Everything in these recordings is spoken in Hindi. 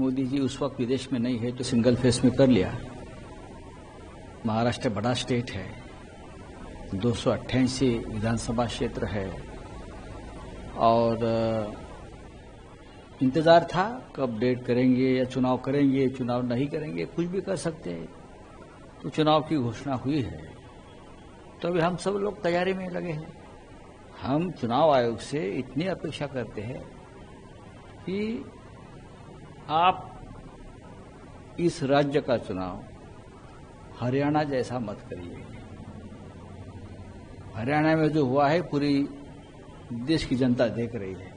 मोदी जी उस वक्त विदेश में नहीं है तो सिंगल फेस में कर लिया। महाराष्ट्र बड़ा स्टेट है, 288 विधानसभा क्षेत्र है और इंतजार था कब डेट करेंगे या चुनाव करेंगे, चुनाव नहीं करेंगे, कुछ भी कर सकते हैं। तो चुनाव की घोषणा हुई है तो अभी हम सब लोग तैयारी में लगे हैं। हम चुनाव आयोग से इतनी अपेक्षा करते हैं कि आप इस राज्य का चुनाव हरियाणा जैसा मत करिए। हरियाणा में जो हुआ है पूरी देश की जनता देख रही है,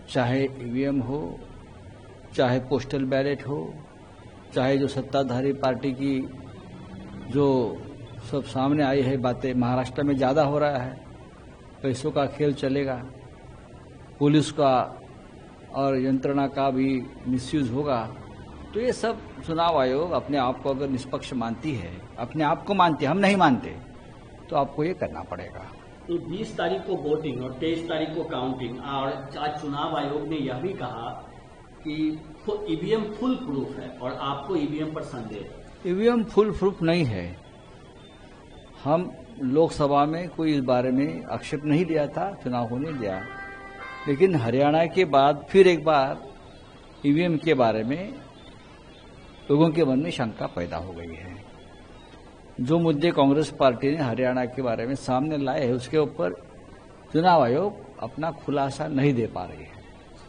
चाहे ईवीएम हो, चाहे पोस्टल बैलेट हो, चाहे जो सत्ताधारी पार्टी की जो सब सामने आई है बातें, महाराष्ट्र में ज़्यादा हो रहा है, पैसों का खेल चलेगा, पुलिस का और यंत्रणा का भी मिसयूज होगा। तो ये सब चुनाव आयोग अपने आप को अगर निष्पक्ष मानती है, अपने आप को मानती है, हम नहीं मानते, तो आपको ये करना पड़ेगा। तो 20 तारीख को वोटिंग और 23 तारीख को काउंटिंग, और आज चुनाव आयोग ने यह भी कहा कि ईवीएम फुल प्रूफ है और आपको ईवीएम पर संदेह है। ईवीएम फुल प्रूफ नहीं है। हम लोकसभा में कोई इस बारे में आक्षेप नहीं लिया था, चुनाव होने दिया, लेकिन हरियाणा के बाद फिर एक बार ईवीएम के बारे में लोगों के मन में शंका पैदा हो गई है। जो मुद्दे कांग्रेस पार्टी ने हरियाणा के बारे में सामने लाए हैं उसके ऊपर चुनाव आयोग अपना खुलासा नहीं दे पा रही है।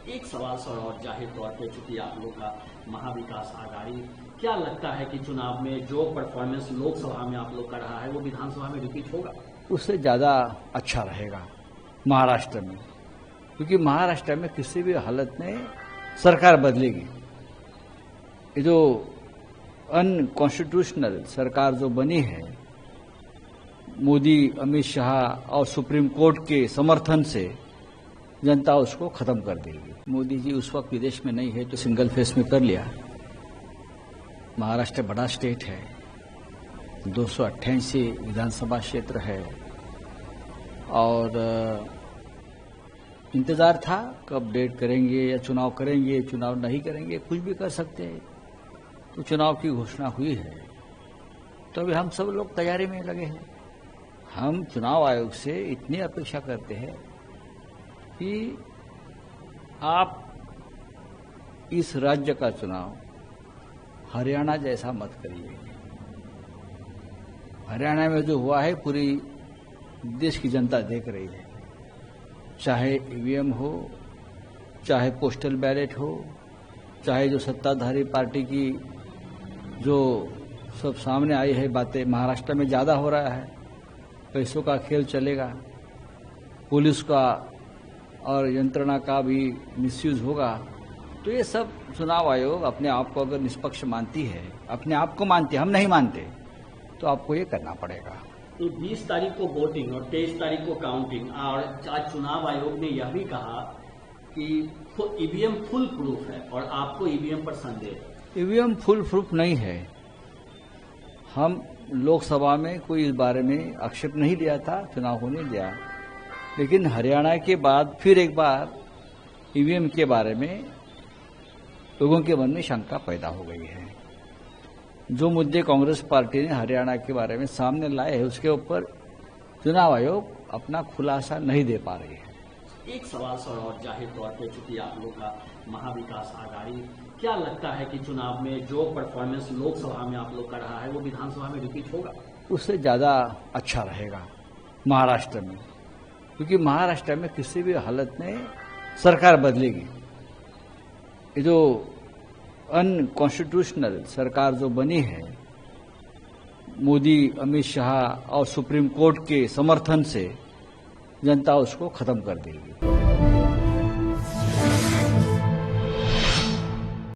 एक सवाल सर, और जाहिर तौर पे चूंकि आप लोग का महाविकास आघाड़ी, क्या लगता है कि चुनाव में जो परफॉर्मेंस लोकसभा में आप लोग का रहा है वो विधानसभा में रिपीट होगा? उससे ज्यादा अच्छा रहेगा महाराष्ट्र में, क्योंकि महाराष्ट्र में किसी भी हालत में सरकार बदलेगी। ये जो अनकॉन्स्टिट्यूशनल सरकार जो बनी है, मोदी, अमित शाह और सुप्रीम कोर्ट के समर्थन से जनता उसको खत्म कर देगी। मोदी जी उस वक्त विदेश में नहीं है तो सिंगल फेस में कर लिया। महाराष्ट्र बड़ा स्टेट है, 288 विधानसभा क्षेत्र है और इंतजार था कब डेट करेंगे या चुनाव करेंगे, चुनाव नहीं करेंगे, कुछ भी कर सकते हैं। तो चुनाव की घोषणा हुई है तो अभी हम सब लोग तैयारी में लगे हैं। हम चुनाव आयोग से इतनी अपेक्षा करते हैं कि आप इस राज्य का चुनाव हरियाणा जैसा मत करिए। हरियाणा में जो हुआ है पूरी देश की जनता देख रही है, चाहे ईवीएम हो, चाहे पोस्टल बैलेट हो, चाहे जो सत्ताधारी पार्टी की जो सब सामने आई है बातें, महाराष्ट्र में ज़्यादा हो रहा है, पैसों का खेल चलेगा, पुलिस का और यंत्रणा का भी मिसयूज होगा। तो ये सब चुनाव आयोग अपने आप को अगर निष्पक्ष मानती है, अपने आप को मानती है, हम नहीं मानते, तो आपको ये करना पड़ेगा। तो 20 तारीख को वोटिंग और 23 तारीख को काउंटिंग, और आज चुनाव आयोग ने यह भी कहा कि ईवीएम फुल प्रूफ है और आपको ईवीएम पर संदेह है। ईवीएम फुल प्रूफ नहीं है। हम लोकसभा में कोई इस बारे में आक्षेप नहीं लिया था, चुनाव होने दिया, लेकिन हरियाणा के बाद फिर एक बार ईवीएम के बारे में लोगों के मन में शंका पैदा हो गई है। जो मुद्दे कांग्रेस पार्टी ने हरियाणा के बारे में सामने लाए हैं उसके ऊपर चुनाव आयोग अपना खुलासा नहीं दे पा रही है। एक सवाल सर, और जाहिर तौर पे चूंकि आप लोग का महाविकास आघाड़ी, क्या लगता है कि चुनाव में जो परफॉर्मेंस लोकसभा में आप लोग का रहा है वो विधानसभा में रिपीट होगा? उससे ज्यादा अच्छा रहेगा महाराष्ट्र में, क्योंकि महाराष्ट्र में किसी भी हालत में सरकार बदलेगी। ये जो अनकॉन्स्टिट्यूशनल सरकार जो बनी है, मोदी, अमित शाह और सुप्रीम कोर्ट के समर्थन से जनता उसको खत्म कर देगी।